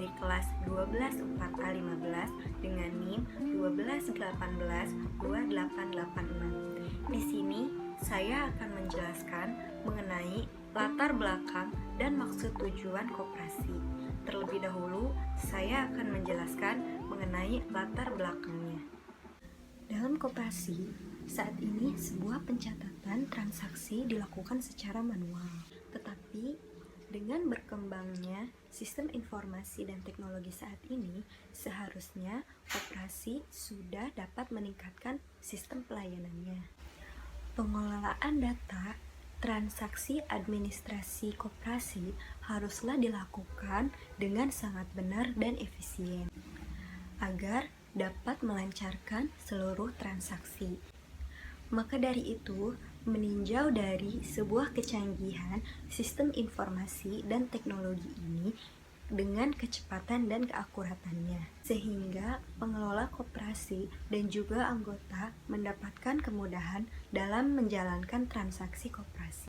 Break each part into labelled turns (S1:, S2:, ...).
S1: dari kelas 12 4A 15 dengan NIM 12182886. Di sini saya akan menjelaskan mengenai latar belakang dan maksud tujuan koperasi. Terlebih dahulu, saya akan menjelaskan mengenai latar belakangnya. Dalam koperasi, saat ini sebuah pencatatan transaksi dilakukan secara manual. Tetapi, dengan berkembangnya sistem informasi dan teknologi saat ini, seharusnya koperasi sudah dapat meningkatkan sistem pelayanannya. Pengelolaan data transaksi administrasi koperasi haruslah dilakukan dengan sangat benar dan efisien agar dapat melancarkan seluruh transaksi. Maka dari itu, meninjau dari sebuah kecanggihan sistem informasi dan teknologi ini dengan kecepatan dan keakuratannya, sehingga pengelola koperasi dan juga anggota mendapatkan kemudahan dalam menjalankan transaksi koperasi.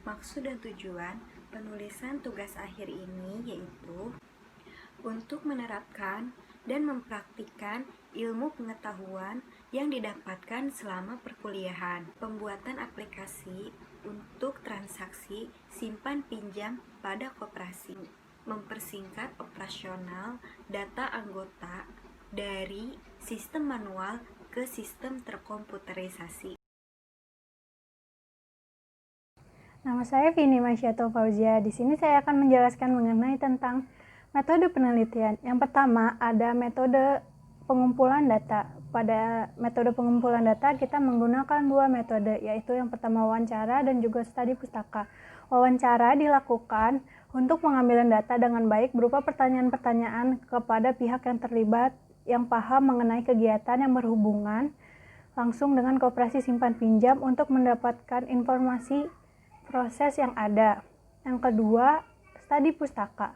S1: Maksud dan tujuan penulisan tugas akhir ini yaitu untuk menerapkan dan mempraktikkan ilmu pengetahuan yang didapatkan selama perkuliahan, pembuatan aplikasi untuk transaksi simpan pinjam pada koperasi, mempersingkat operasional data anggota dari sistem manual ke sistem terkomputerisasi.
S2: Nama saya Vini Masyato Fauzia. Di sini saya akan menjelaskan mengenai tentang metode penelitian. Yang pertama ada metode pengumpulan data. Pada metode pengumpulan data kita menggunakan dua metode, yaitu yang pertama wawancara dan juga studi pustaka. Wawancara dilakukan untuk pengambilan data dengan baik berupa pertanyaan-pertanyaan kepada pihak yang terlibat yang paham mengenai kegiatan yang berhubungan langsung dengan koperasi simpan pinjam untuk mendapatkan informasi proses yang ada. Yang kedua, studi pustaka.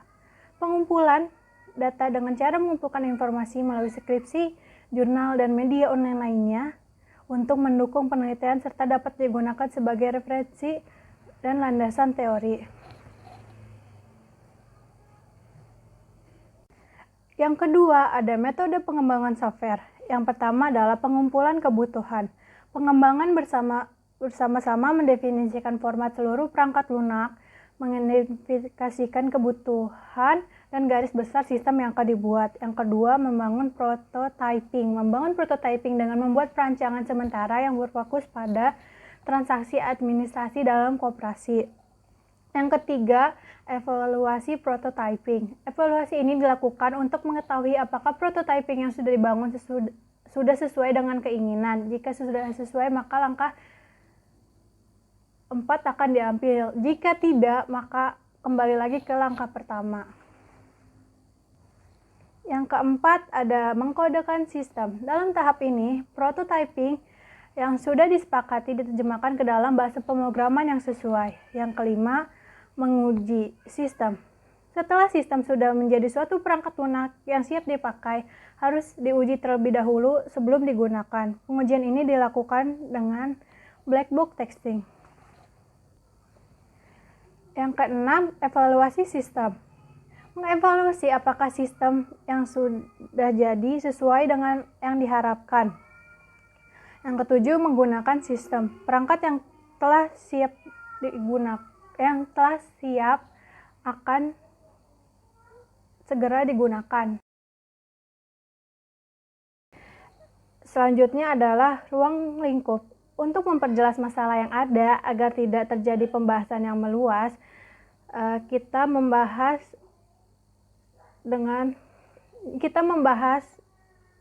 S2: Pengumpulan data dengan cara mengumpulkan informasi melalui skripsi, jurnal, dan media online lainnya untuk mendukung penelitian serta dapat digunakan sebagai referensi dan landasan teori. Yang kedua, ada metode pengembangan software. Yang pertama adalah pengumpulan kebutuhan. Pengembangan bersama-sama mendefinisikan format seluruh perangkat lunak, mengidentifikasikan kebutuhan dan garis besar sistem yang akan dibuat. Yang kedua, membangun prototyping. Membangun prototyping dengan membuat perancangan sementara yang berfokus pada transaksi administrasi dalam koperasi. Yang ketiga, evaluasi prototyping. Evaluasi ini dilakukan untuk mengetahui apakah prototyping yang sudah dibangun sudah sesuai dengan keinginan. Jika sudah sesuai, maka langkah 4 akan diambil. Jika tidak, maka kembali lagi ke langkah pertama. Yang keempat ada mengkodekan sistem. Dalam tahap ini, prototyping yang sudah disepakati diterjemahkan ke dalam bahasa pemrograman yang sesuai. Yang kelima, menguji sistem. Setelah sistem sudah menjadi suatu perangkat lunak yang siap dipakai, harus diuji terlebih dahulu sebelum digunakan. Pengujian ini dilakukan dengan black box testing. Yang keenam, evaluasi sistem. Mengevaluasi apakah sistem yang sudah jadi sesuai dengan yang diharapkan. Yang ketujuh, menggunakan sistem. Perangkat yang telah siap akan segera digunakan. Selanjutnya adalah ruang lingkup. Untuk memperjelas masalah yang ada agar tidak terjadi pembahasan yang meluas, kita membahas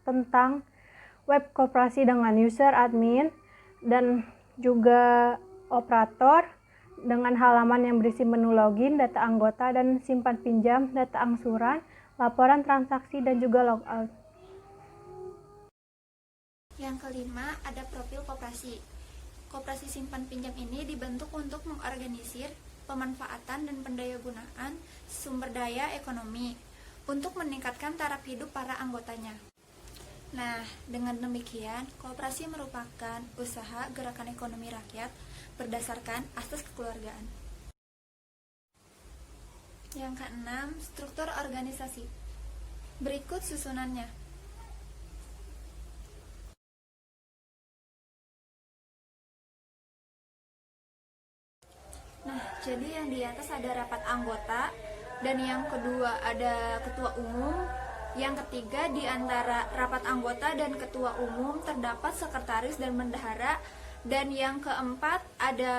S2: tentang web koperasi dengan user, admin, dan juga operator dengan halaman yang berisi menu login, data anggota dan simpan pinjam, data angsuran, laporan transaksi, dan juga logout.
S3: Yang kelima, ada profil koperasi. Koperasi simpan pinjam ini dibentuk untuk mengorganisir pemanfaatan dan pendayagunaan sumber daya ekonomi untuk meningkatkan taraf hidup para anggotanya. Nah, dengan demikian, koperasi merupakan usaha gerakan ekonomi rakyat berdasarkan asas kekeluargaan. Yang keenam, struktur organisasi. Berikut susunannya. Nah, jadi yang di atas ada rapat anggota, dan yang kedua ada ketua umum. Yang ketiga, di antara rapat anggota dan ketua umum terdapat sekretaris dan bendahara. Dan yang keempat ada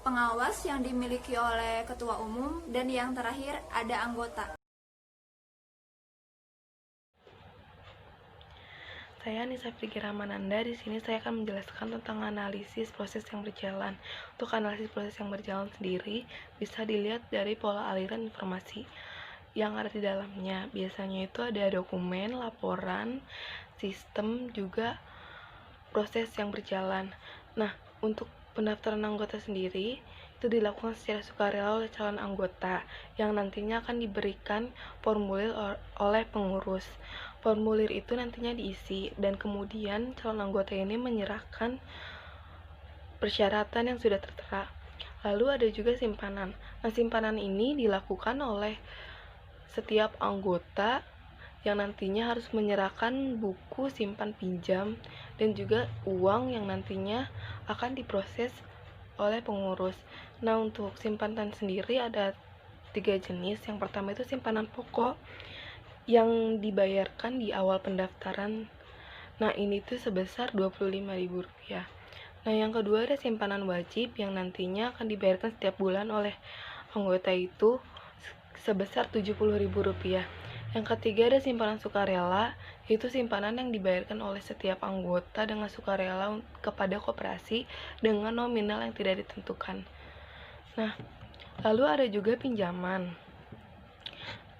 S3: pengawas yang dimiliki oleh ketua umum. Dan yang terakhir ada anggota.
S4: Saya Nisa Fikri Ramananda. Di sini saya akan menjelaskan tentang analisis proses yang berjalan. Untuk analisis proses yang berjalan sendiri bisa dilihat dari pola aliran informasi yang ada di dalamnya. Biasanya itu ada dokumen, laporan, sistem, juga proses yang berjalan. Nah, untuk pendaftaran anggota sendiri itu dilakukan secara sukarela oleh calon anggota yang nantinya akan diberikan formulir oleh pengurus. Formulir itu nantinya diisi dan kemudian calon anggota ini menyerahkan persyaratan yang sudah tertera. Lalu ada juga simpanan. Nah, simpanan ini dilakukan oleh setiap anggota yang nantinya harus menyerahkan buku simpan pinjam dan juga uang yang nantinya akan diproses oleh pengurus. Nah, untuk simpanan sendiri ada 3 jenis. Yang pertama itu simpanan pokok yang dibayarkan di awal pendaftaran. Nah, ini tuh sebesar Rp25.000. Nah, yang kedua ada simpanan wajib yang nantinya akan dibayarkan setiap bulan oleh anggota itu sebesar Rp70.000. Yang ketiga ada simpanan sukarela, yaitu simpanan yang dibayarkan oleh setiap anggota dengan sukarela kepada koperasi dengan nominal yang tidak ditentukan. Nah, lalu ada juga pinjaman.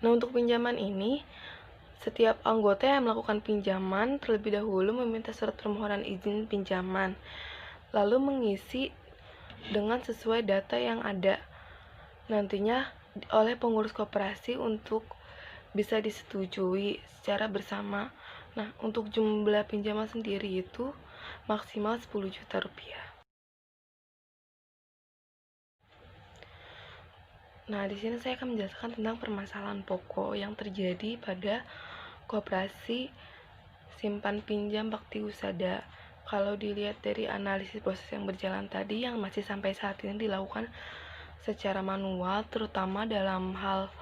S4: Nah, untuk pinjaman ini, setiap anggota yang melakukan pinjaman terlebih dahulu meminta surat permohonan izin pinjaman, lalu mengisi dengan sesuai data yang ada nantinya oleh pengurus koperasi untuk bisa disetujui secara bersama. Nah, untuk jumlah pinjaman sendiri itu maksimal Rp10 juta. Nah, di sini saya akan menjelaskan tentang permasalahan pokok yang terjadi pada koperasi simpan pinjam bakti usada. Kalau dilihat dari analisis proses yang berjalan tadi yang masih sampai saat ini dilakukan secara manual, terutama dalam hal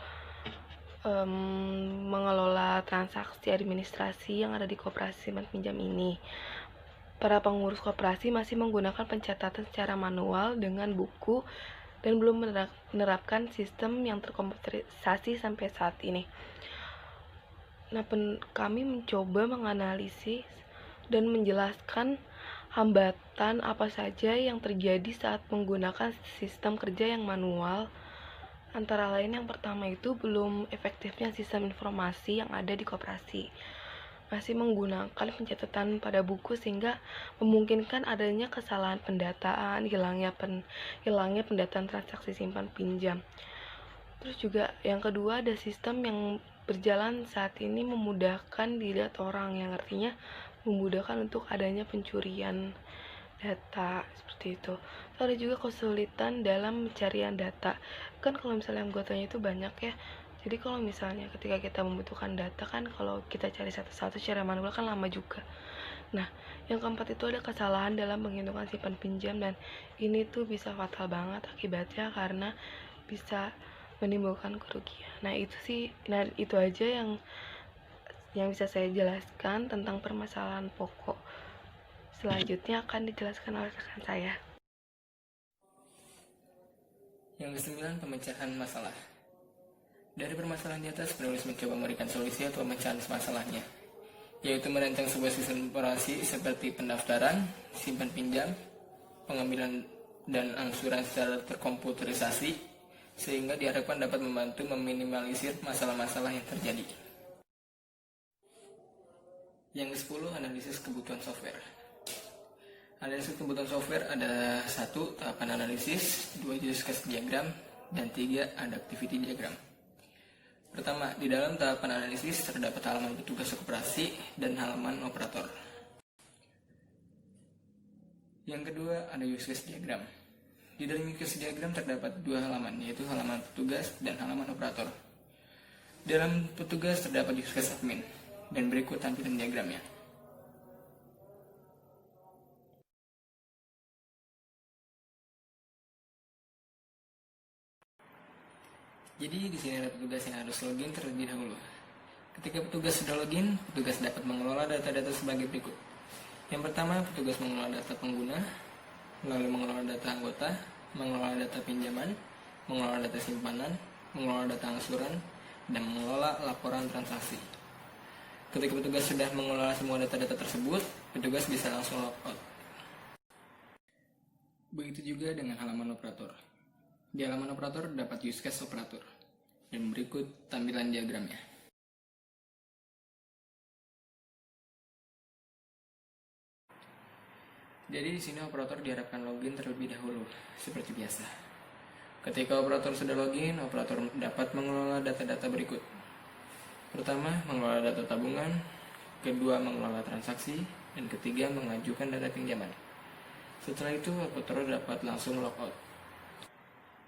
S4: mengelola transaksi administrasi yang ada di koperasi simpan pinjam ini. Para pengurus koperasi masih menggunakan pencatatan secara manual dengan buku dan belum menerapkan sistem yang terkomputerisasi sampai saat ini. Nah, kami mencoba menganalisis dan menjelaskan hambatan apa saja yang terjadi saat menggunakan sistem kerja yang manual. Antara lain yang pertama itu belum efektifnya sistem informasi yang ada di koperasi. Masih menggunakan pencatatan pada buku sehingga memungkinkan adanya kesalahan pendataan, hilangnya pendataan transaksi simpan pinjam. Terus juga yang kedua ada sistem yang berjalan saat ini memudahkan dilihat orang, yang artinya memudahkan untuk adanya pencurian data seperti itu. Terus ada juga kesulitan dalam pencarian data. Kan kalau misalnya anggotanya itu banyak ya. Jadi kalau misalnya ketika kita membutuhkan data kan kalau kita cari satu-satu secara manual kan lama juga. Nah, yang keempat itu ada kesalahan dalam menghitungkan simpan pinjam dan ini tuh bisa fatal banget akibatnya karena bisa menimbulkan kerugian. Nah, itu aja yang bisa saya jelaskan tentang permasalahan pokok. Selanjutnya akan dijelaskan oleh rekan saya.
S5: Yang ke-9, pemecahan masalah. Dari permasalahan di atas, penulis mencoba memberikan solusi atau pemecahan masalahnya, yaitu merancang sebuah sistem operasi seperti pendaftaran, simpan pinjam, pengambilan dan angsuran secara terkomputerisasi, sehingga diharapkan dapat membantu meminimalisir masalah-masalah yang terjadi. Yang ke-10, analisis kebutuhan software. Analisis kebutuhan software ada 1. Tahapan analisis, 2. use case diagram, dan 3. ada activity diagram. Pertama, di dalam tahapan analisis terdapat halaman petugas operasi dan halaman operator. Yang kedua, ada use case diagram. Di dalam use diagram terdapat dua halaman, yaitu halaman petugas dan halaman operator. Dalam petugas terdapat use case admin, dan berikut tampilan diagramnya. Jadi di sini ada petugas yang harus login terlebih dahulu. Ketika petugas sudah login, petugas dapat mengelola data-data sebagai berikut. Yang pertama, petugas mengelola data pengguna, lalu mengelola data anggota, mengelola data pinjaman, mengelola data simpanan, mengelola data angsuran, dan mengelola laporan transaksi. Ketika petugas sudah mengelola semua data-data tersebut, petugas bisa langsung logout. Begitu juga dengan halaman operator. Di halaman operator dapat use case operator, dan berikut tampilan diagramnya. Jadi di sini operator diharapkan login terlebih dahulu, seperti biasa. Ketika operator sudah login, operator dapat mengelola data-data berikut. Pertama, mengelola data tabungan, kedua, mengelola transaksi, dan ketiga, mengajukan data pinjaman. Setelah itu, operator dapat langsung logout.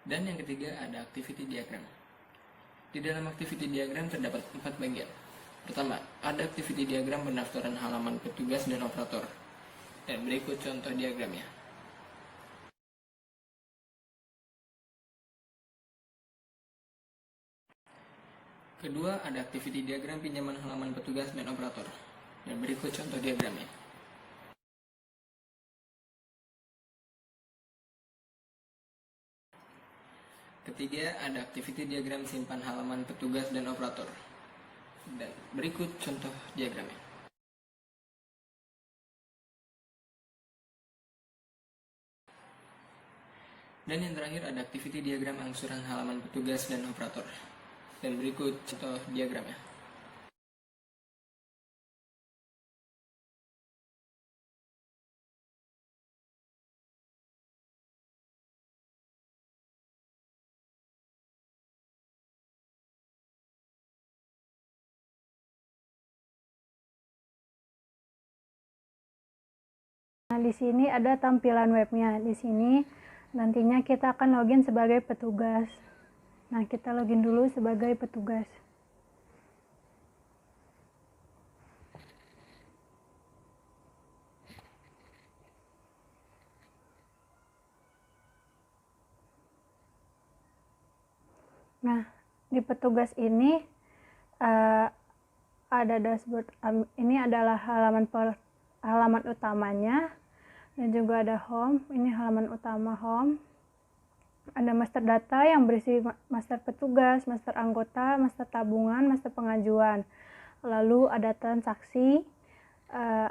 S5: Dan yang ketiga, ada activity diagram. Di dalam activity diagram terdapat 4 bagian. Pertama, ada activity diagram pendaftaran halaman petugas dan operator. Dan berikut contoh diagramnya. Kedua, ada activity diagram pinjaman halaman petugas dan operator. Dan berikut contoh diagramnya. Ketiga, ada activity diagram simpan halaman petugas dan operator. Dan berikut contoh diagramnya. Dan yang terakhir ada activity diagram angsuran halaman petugas dan operator. Dan berikut contoh diagramnya.
S2: Nah, di sini ada tampilan webnya. Di sini nantinya kita akan login sebagai petugas. Nah, kita login dulu sebagai petugas. Nah, di petugas ini ada dashboard. Ini adalah halaman utamanya, dan juga ada home. Ini halaman utama home. Ada master data yang berisi master petugas, master anggota, master tabungan, master pengajuan. Lalu ada transaksi,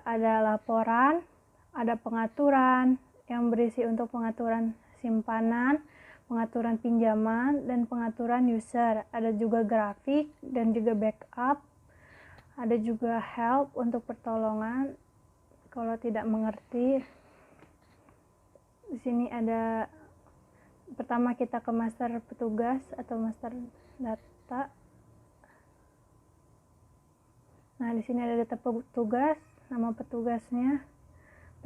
S2: ada laporan, ada pengaturan yang berisi untuk pengaturan simpanan, pengaturan pinjaman, dan pengaturan user. Ada juga grafik dan juga backup. Ada juga help untuk pertolongan kalau tidak mengerti. Di sini ada, pertama kita ke master petugas atau master data. Nah, di sini ada data petugas, nama petugasnya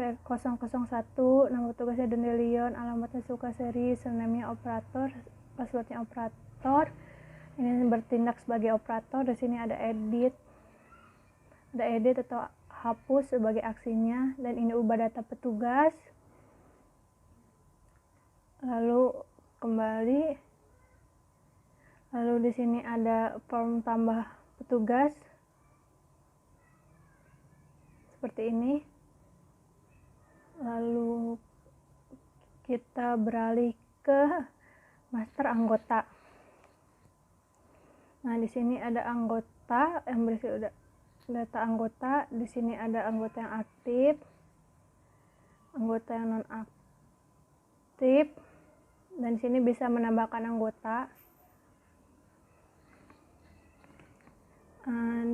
S2: P001, nama petugasnya Dendelion, alamatnya Sukaseri, surname-nya operator, passwordnya operator. Ini bertindak sebagai operator. Di sini ada edit atau hapus sebagai aksinya, dan ini ubah data petugas. Lalu kembali, lalu di sini ada form tambah petugas seperti ini. Lalu kita beralih ke master anggota. Nah, di sini ada anggota yang berisi data anggota. Di sini ada anggota yang aktif, anggota yang non aktif. Dan di sini bisa menambahkan anggota.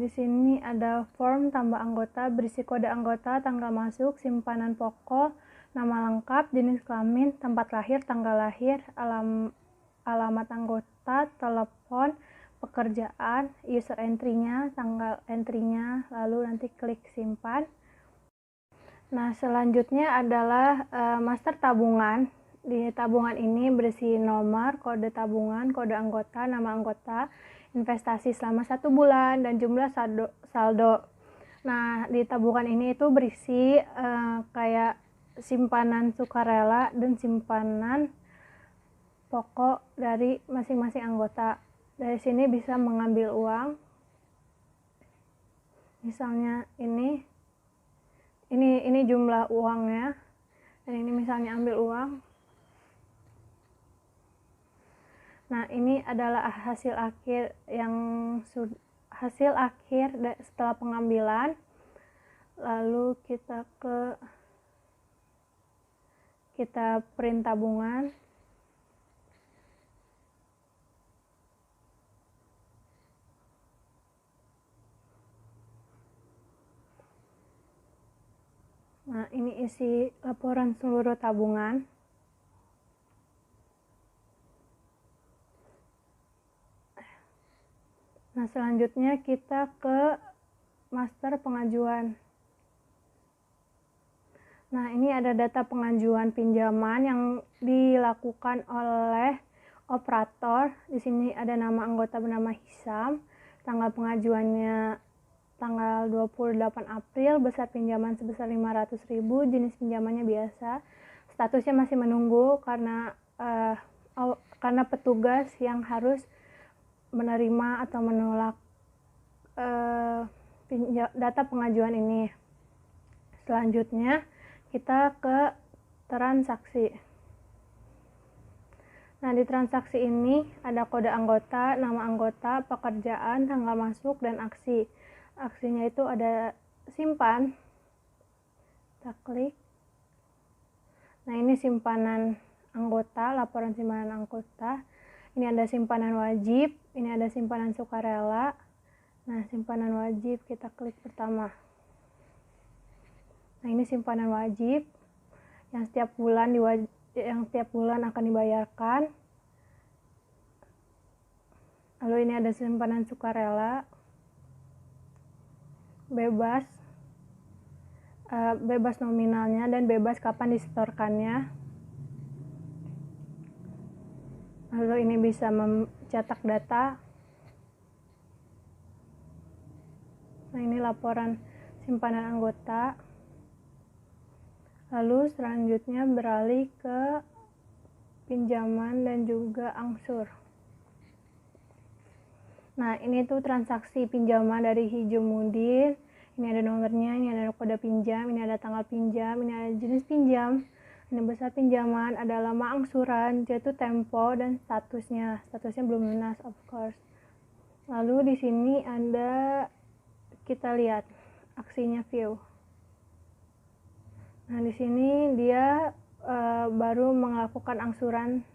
S2: Di sini ada form tambah anggota, berisi kode anggota, tanggal masuk, simpanan pokok, nama lengkap, jenis kelamin, tempat lahir, tanggal lahir, alamat anggota, telepon, pekerjaan, user entry-nya, tanggal entry-nya, lalu nanti klik simpan. Nah, selanjutnya adalah master tabungan. Di tabungan ini berisi nomor, kode tabungan, kode anggota, nama anggota, investasi selama 1 bulan, dan jumlah saldo. Nah, di tabungan ini itu berisi kayak simpanan sukarela dan simpanan pokok dari masing-masing anggota. Dari sini bisa mengambil uang. Misalnya ini jumlah uangnya, dan ini misalnya ambil uang. Nah, ini adalah hasil akhir setelah pengambilan. Lalu kita print tabungan. Nah, ini isi laporan seluruh tabungan. Nah, selanjutnya kita ke master pengajuan. Nah, ini ada data pengajuan pinjaman yang dilakukan oleh operator. Di sini ada nama anggota bernama Hisam, tanggal pengajuannya tanggal 28 April, besar pinjaman sebesar 500.000, jenis pinjamannya biasa. Statusnya masih menunggu karena petugas yang harus menerima atau menolak data pengajuan ini. Selanjutnya kita ke transaksi. Nah, di transaksi ini ada kode anggota, nama anggota, pekerjaan, tanggal masuk, dan aksi. Aksinya itu ada simpan. Kita klik. Nah, ini simpanan anggota, laporan simpanan anggota. Ini ada simpanan wajib, ini ada simpanan sukarela. Nah, simpanan wajib kita klik pertama. Nah, ini simpanan wajib yang setiap bulan akan dibayarkan. Lalu ini ada simpanan sukarela, bebas nominalnya dan bebas kapan disetorkannya. Lalu ini bisa mencetak data. Nah, ini laporan simpanan anggota. Lalu selanjutnya beralih ke pinjaman dan juga angsur. Nah, ini tuh transaksi pinjaman dari Hijumuddin. Ini ada nomornya, ini ada kode pinjam, ini ada tanggal pinjam, ini ada jenis pinjam, ini besar pinjaman, ada lama angsuran, jatuh tempo, dan statusnya. Statusnya belum lunas, of course. Lalu di sini kita lihat aksinya view. Nah, di sini dia baru melakukan angsuran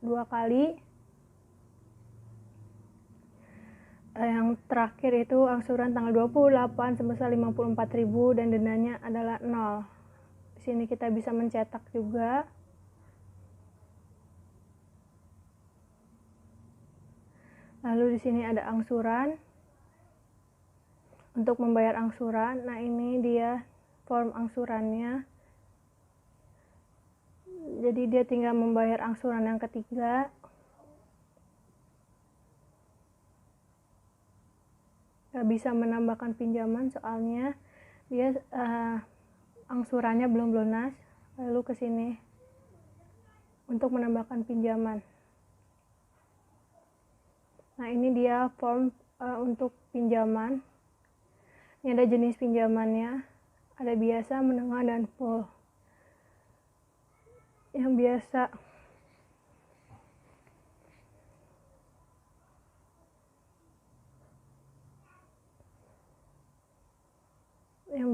S2: 2 kali. Yang terakhir itu angsuran tanggal 28 sebesar 54.000 dan dendanya adalah 0. Di sini kita bisa mencetak juga. Lalu di sini ada angsuran. Untuk membayar angsuran, nah ini dia form angsurannya. Jadi dia tinggal membayar angsuran yang ketiga. Bisa menambahkan pinjaman soalnya dia angsurannya belum lunas. Lalu ke sini untuk menambahkan pinjaman. Nah, ini dia form untuk pinjaman. Ini ada jenis pinjamannya, ada biasa, menengah, dan full. Yang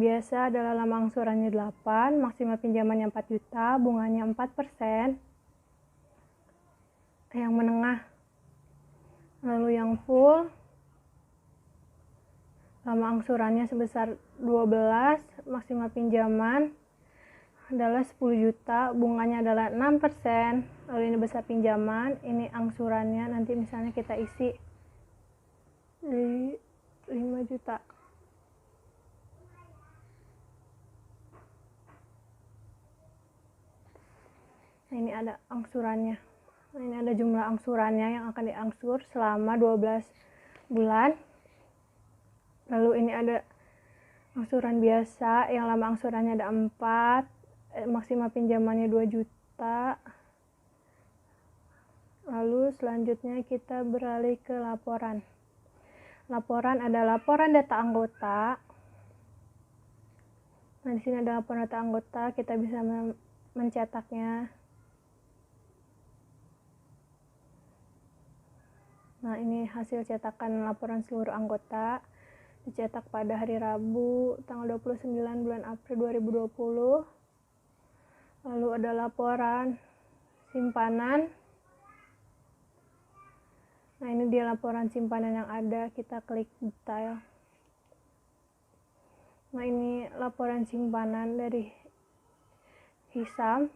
S2: biasa adalah lama angsurannya 8, maksimal pinjamannya 4 juta, bunganya 4%. Yang menengah. Lalu yang full, lama angsurannya sebesar 12, maksimal pinjaman adalah 10 juta, bunganya adalah 6%. Lalu ini besar pinjaman, ini angsurannya nanti misalnya kita isi di 5 juta. Nah, ini ada angsurannya. Nah, ini ada jumlah angsurannya yang akan diangsur selama 12 bulan. Lalu ini ada angsuran biasa, yang lama angsurannya ada 4, maksimal pinjamannya 2 juta. Lalu selanjutnya kita beralih ke laporan. Laporan ada laporan data anggota. Nah, di sini ada laporan data anggota, kita bisa mencetaknya. Nah, ini hasil cetakan laporan seluruh anggota, dicetak pada hari Rabu, tanggal 29 bulan April 2020. Lalu ada laporan simpanan. Nah, ini dia laporan simpanan yang ada, kita klik detail. Nah, ini laporan simpanan dari Hisam.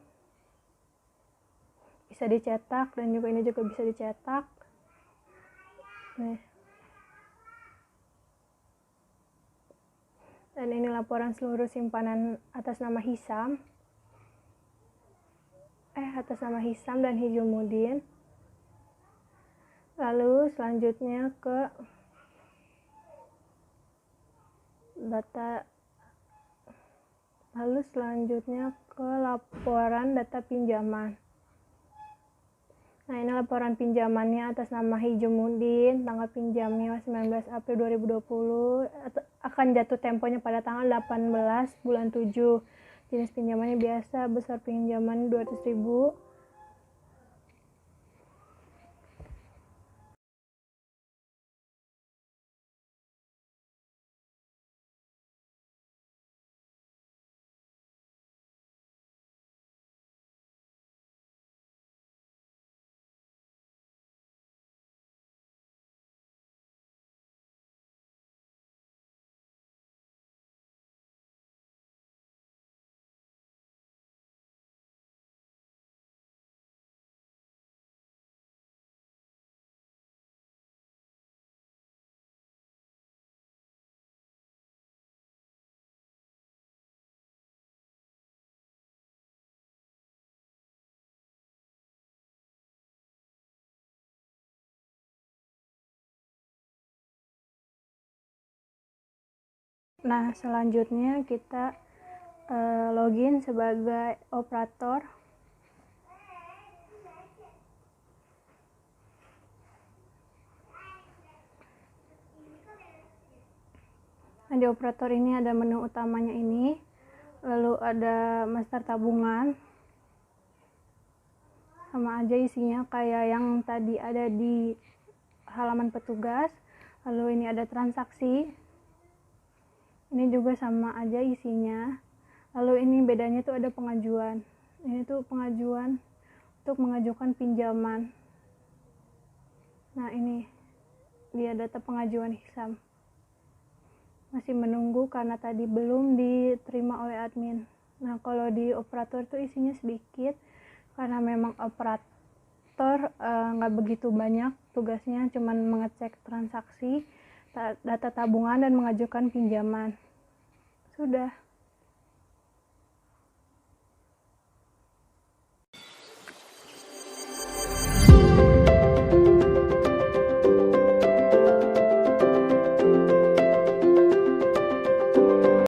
S2: Bisa dicetak dan juga ini juga bisa dicetak. Nih. Dan ini laporan seluruh simpanan atas nama Hisam. Atas nama Hisam dan Hijumuddin. Lalu selanjutnya ke data, laporan data pinjaman. Nah, ini laporan pinjamannya atas nama Hijumuddin, tanggal pinjamnya 19 April 2020, akan jatuh temponya pada tanggal 18 bulan 7. Jenis pinjamannya biasa, besar pinjaman 200.000. Nah, selanjutnya kita login sebagai operator. Nah, di operator ini ada menu utamanya ini, lalu ada master tabungan, sama aja isinya kayak yang tadi ada di halaman petugas. Lalu ini ada transaksi, ini juga sama aja isinya. Lalu ini bedanya tuh ada pengajuan, ini tuh pengajuan untuk mengajukan pinjaman. Nah, ini dia data pengajuan Hisam, masih menunggu karena tadi belum diterima oleh admin. Nah, kalau di operator tuh isinya sedikit karena memang operator nggak begitu banyak tugasnya, cuman mengecek transaksi, data tabungan, dan mengajukan pinjaman. Sudah.